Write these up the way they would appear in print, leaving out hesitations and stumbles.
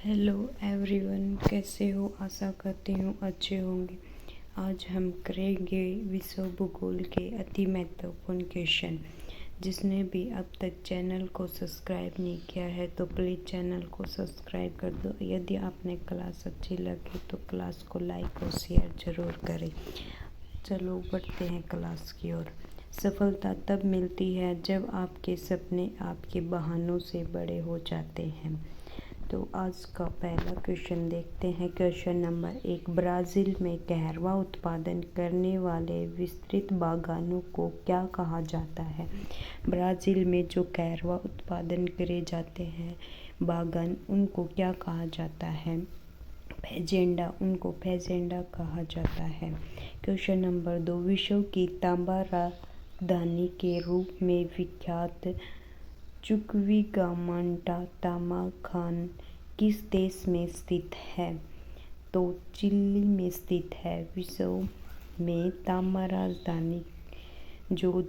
Hello everyone, कैसे हो? आशा करती हूँ अच्छे होंगे। आज हम करेंगे विश्व भूगोल के अति महत्वपूर्ण क्वेश्चन। जिसने भी अब तक चैनल को सब्सक्राइब नहीं किया है तो प्लीज़ चैनल को सब्सक्राइब कर दो। यदि आपने क्लास अच्छी लगी तो क्लास को लाइक और शेयर ज़रूर करें। चलो बढ़ते हैं क्लास की ओर। सफलता तब मिलती है जब आपके सपने आपके बहानों से बड़े हो जाते हैं। तो आज का पहला क्वेश्चन देखते हैं। क्वेश्चन नंबर 1, ब्राज़ील में कहवा उत्पादन करने वाले विस्तृत बागानों को क्या कहा जाता है? ब्राज़ील में जो कहवा उत्पादन करे जाते हैं बागान, उनको क्या कहा जाता है? फेजेंडा, उनको फेजेंडा कहा जाता है। क्वेश्चन नंबर 2, विश्व की तांबा राजधानी के रूप में विख्यात चुक्विगामांटा तामाखान किस देश में स्थित है? तो चिली में स्थित है। विश्व में तांबा राजधानी जो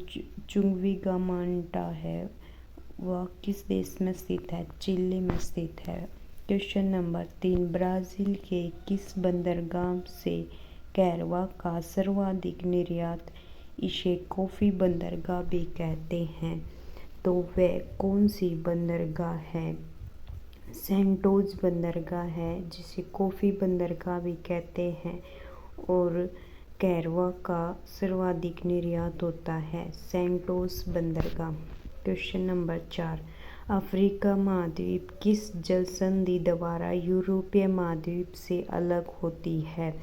चुक्विगामांटा है वह किस देश में स्थित है? चिली में स्थित है। क्वेश्चन नंबर 3, ब्राज़ील के किस बंदरगाह से कहवा का सर्वाधिक निर्यात? इसे कॉफ़ी बंदरगाह भी कहते हैं। तो वह कौन सी बंदरगाह है? सेंटोस बंदरगाह है, जिसे कॉफ़ी बंदरगाह भी कहते हैं। और कहवा का सर्वाधिक निर्यात होता है सेंटोस बंदरगाह। क्वेश्चन नंबर 4, अफ्रीका महाद्वीप किस जल संधि द्वारा यूरोपीय महाद्वीप से अलग होती है?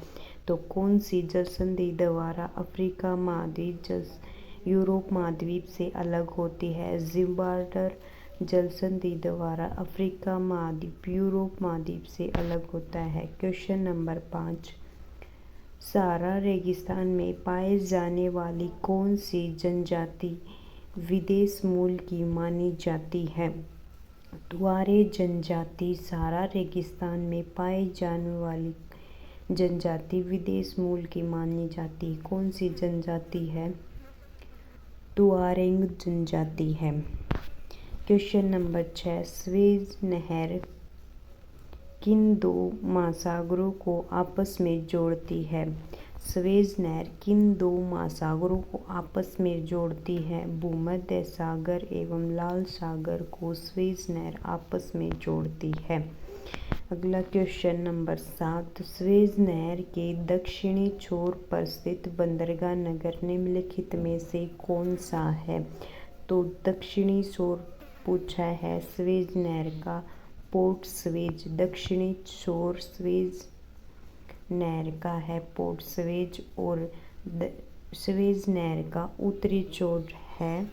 तो कौन सी जल संधि द्वारा अफ्रीका महाद्वीप यूरोप महाद्वीप से अलग होती है? जिब्राल्टर जल संधि द्वारा अफ्रीका महाद्वीप यूरोप महाद्वीप से अलग होता है। क्वेश्चन नंबर 5, सहारा रेगिस्तान में पाए जाने वाली कौन सी जनजाति विदेश मूल की मानी जाती है? तुआरे जनजाति सहारा रेगिस्तान में पाई जाने वाली जनजाति विदेश मूल की मानी जाती है। कौन सी जनजाति है? तुआरेग जनजाति है। क्वेश्चन नंबर 6, स्वेज नहर किन दो महासागरों को आपस में जोड़ती है? स्वेज नहर किन दो महासागरों को आपस में जोड़ती है? भूमध्य सागर एवं लाल सागर को स्वेज नहर आपस में जोड़ती है। अगला क्वेश्चन नंबर 7, स्वेज नहर के दक्षिणी छोर पर स्थित बंदरगाह नगर निम्नलिखित में से कौन सा है? तो दक्षिणी छोर पूछा है स्वेज नहर का पोर्ट स्वेज। दक्षिणी छोर स्वेज नहर का है पोर्ट स्वेज और स्वेज नहर का उत्तरी छोर है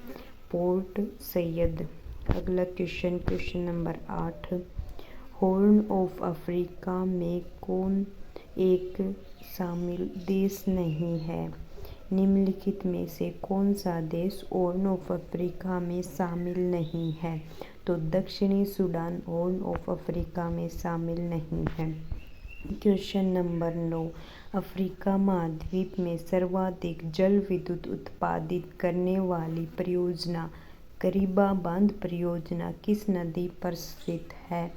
पोर्ट सैयद। अगला question number 8, horn of Africa में कौन एक शामिल देश नहीं है? निम्नलिखित में से कौन सा देश हॉर्न ऑफ अफ्रीका में शामिल नहीं है? तो दक्षिणी सूडान हॉर्न ऑफ अफ्रीका में शामिल नहीं है। क्वेश्चन नंबर 9, अफ्रीका महाद्वीप में सर्वाधिक जल विद्युत उत्पादित करने वाली परियोजना करीबा बांध परियोजना किस नदी पर स्थित है?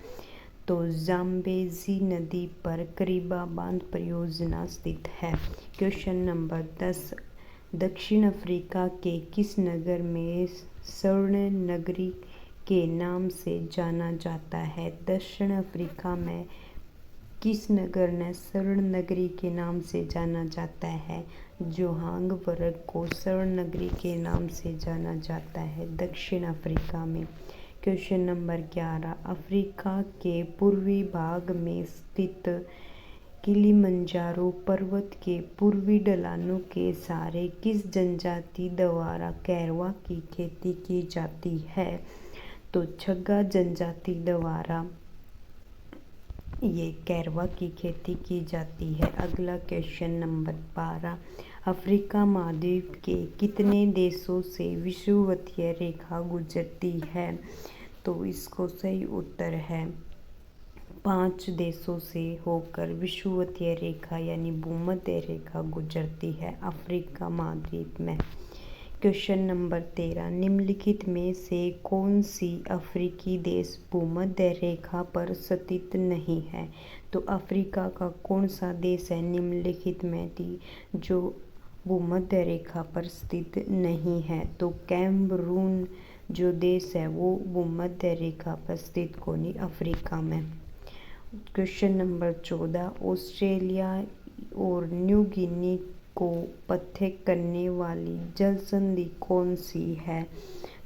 तो जाम्बेजी नदी पर करीबा बांध परियोजना स्थित है। क्वेश्चन नंबर 10, दक्षिण अफ्रीका के किस नगर में स्वर्ण नगरी के नाम से जाना जाता है? दक्षिण अफ्रीका में किस नगर ने स्वर्ण नगरी के नाम से जाना जाता है? जोहान्सबर्ग को स्वर्ण नगरी के नाम से जाना जाता है दक्षिण अफ्रीका में। क्वेश्चन नंबर 11, अफ्रीका के पूर्वी भाग में स्थित किलिमंजारो पर्वत के पूर्वी ढलानों के सहारे किस जनजाति द्वारा कहवा की खेती की जाती है? तो छग्गा जनजाति द्वारा ये कहवा की खेती की जाती है। अगला क्वेश्चन नंबर 12, अफ्रीका महाद्वीप के कितने देशों से विषुवतीय रेखा गुजरती है? तो इसको सही उत्तर है 5 देशों से होकर विषुवतीय रेखा यानी भूमध्य रेखा गुजरती है अफ्रीका महाद्वीप में। क्वेश्चन नंबर 13, निम्नलिखित में से कौन सी अफ्रीकी देश भूमध्य रेखा पर स्थित नहीं है? तो अफ्रीका का कौन सा देश है निम्नलिखित में थी जो भूमध्य रेखा पर स्थित नहीं है? तो कैमरून जो देश है वो भूमध्य रेखा पर स्थित कोनी अफ्रीका में। क्वेश्चन नंबर 14, ऑस्ट्रेलिया और न्यू गिनी को पृथक करने वाली जल संधि कौन सी है?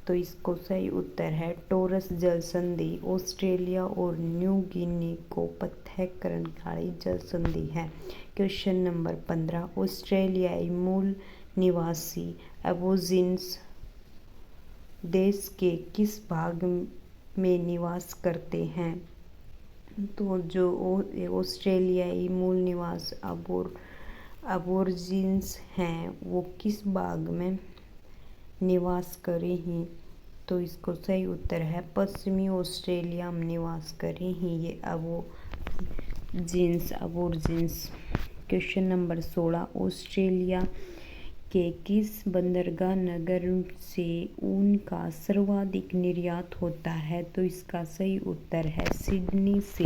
तो इसको सही उत्तर है टॉरस जल संधि। ऑस्ट्रेलिया और न्यू गिनी को पृथक करने वाली जल संधि है। क्वेश्चन नंबर 15, ऑस्ट्रेलियाई मूल निवासी एबोरिजिन्स देश के किस भाग में निवास करते हैं? तो जो ऑस्ट्रेलियाई मूल निवास अबोरिजिन्स हैं वो किस भाग में निवास करे हैं? तो इसको सही उत्तर है पश्चिमी ऑस्ट्रेलिया में निवास करे हैं ये अबोरिजिन्स। क्वेश्चन नंबर 16, ऑस्ट्रेलिया के किस बंदरगाह नगर से ऊन का सर्वाधिक निर्यात होता है? तो इसका सही उत्तर है सिडनी से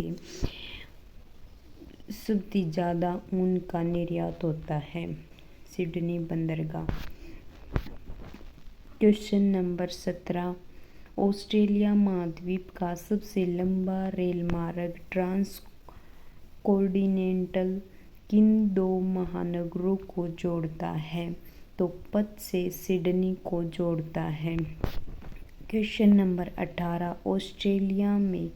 सबसे ज़्यादा ऊन का निर्यात होता है सिडनी बंदरगाह। क्वेश्चन नंबर 17, ऑस्ट्रेलिया महाद्वीप का सबसे लंबा रेल मार्ग ट्रांस कॉन्टिनेंटल किन दो महानगरों को जोड़ता है? तो पर्थ से सिडनी को जोड़ता है। क्वेश्चन नंबर 18, ऑस्ट्रेलिया में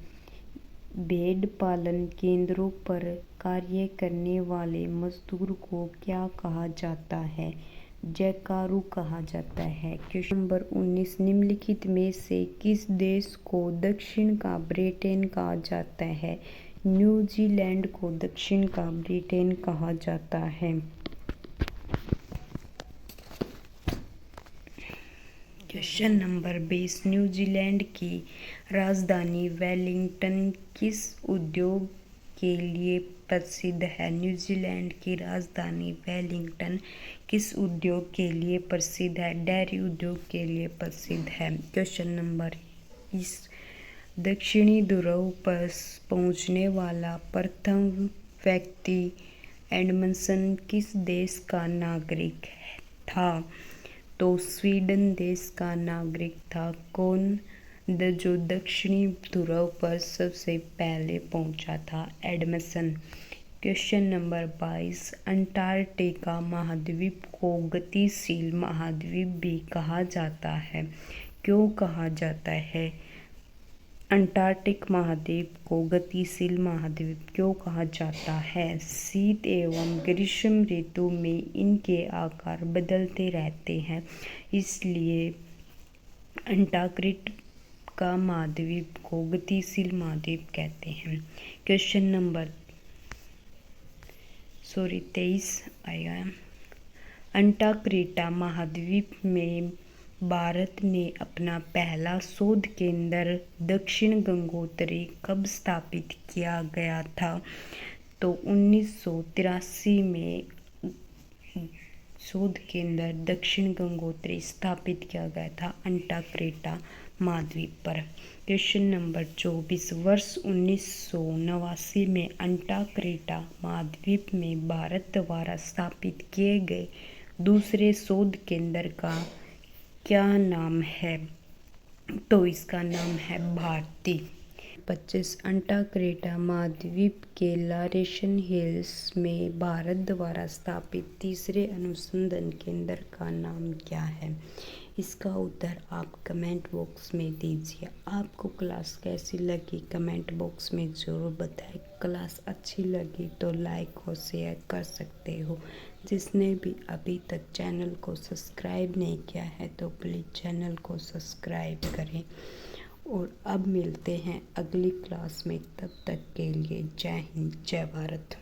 भेड़ पालन केंद्रों पर कार्य करने वाले मजदूर को क्या कहा जाता है? जैकारू कहा जाता है। क्वेश्चन नंबर 19, निम्नलिखित में से किस देश को दक्षिण का ब्रिटेन कहा जाता है? न्यूजीलैंड को दक्षिण का ब्रिटेन कहा जाता है। क्वेश्चन नंबर 20, न्यूजीलैंड की राजधानी वेलिंगटन किस उद्योग के लिए प्रसिद्ध है? न्यूजीलैंड की राजधानी वेलिंगटन किस उद्योग के लिए प्रसिद्ध है? डेयरी उद्योग के लिए प्रसिद्ध है। क्वेश्चन नंबर 20, दक्षिणी ध्रुव पर पहुंचने वाला प्रथम व्यक्ति एडमंसन किस देश का नागरिक था? तो स्वीडन देश का नागरिक था। कौन जो दक्षिणी ध्रुव पर सबसे पहले पहुंचा था? एडमंसन। क्वेश्चन नंबर 22, अंटार्कटिका महाद्वीप को गतिशील महाद्वीप भी कहा जाता है। क्यों कहा जाता है अंटार्कटिक महाद्वीप को गतिशील महाद्वीप क्यों कहा जाता है? शीत एवं ग्रीष्म ऋतु में इनके आकार बदलते रहते हैं इसलिए अंटार्कटिका महाद्वीप को गतिशील महाद्वीप कहते हैं। क्वेश्चन नंबर 23 आया। अंटार्कटिका महाद्वीप में भारत ने अपना पहला शोध केंद्र दक्षिण गंगोत्री कब स्थापित किया गया था? तो 1983 में शोध केंद्र दक्षिण गंगोत्री स्थापित किया गया था अंटार्कटिका महाद्वीप पर। क्वेश्चन नंबर 24, वर्ष 1989 में अंटार्कटिका महाद्वीप में भारत द्वारा स्थापित किए गए दूसरे शोध केंद्र का क्या नाम है? तो इसका नाम है भारती। 25, अंटार्कटिका महाद्वीप के लॉरेंस हिल्स में भारत द्वारा स्थापित तीसरे अनुसंधान केंद्र का नाम क्या है? इसका उत्तर आप कमेंट बॉक्स में दीजिए। आपको क्लास कैसी लगी कमेंट बॉक्स में ज़रूर बताएं। क्लास अच्छी लगी तो लाइक और शेयर कर सकते हो। जिसने भी अभी तक चैनल को सब्सक्राइब नहीं किया है तो प्लीज़ चैनल को सब्सक्राइब करें। और अब मिलते हैं अगली क्लास में, तब तक के लिए जय हिंद जय भारत।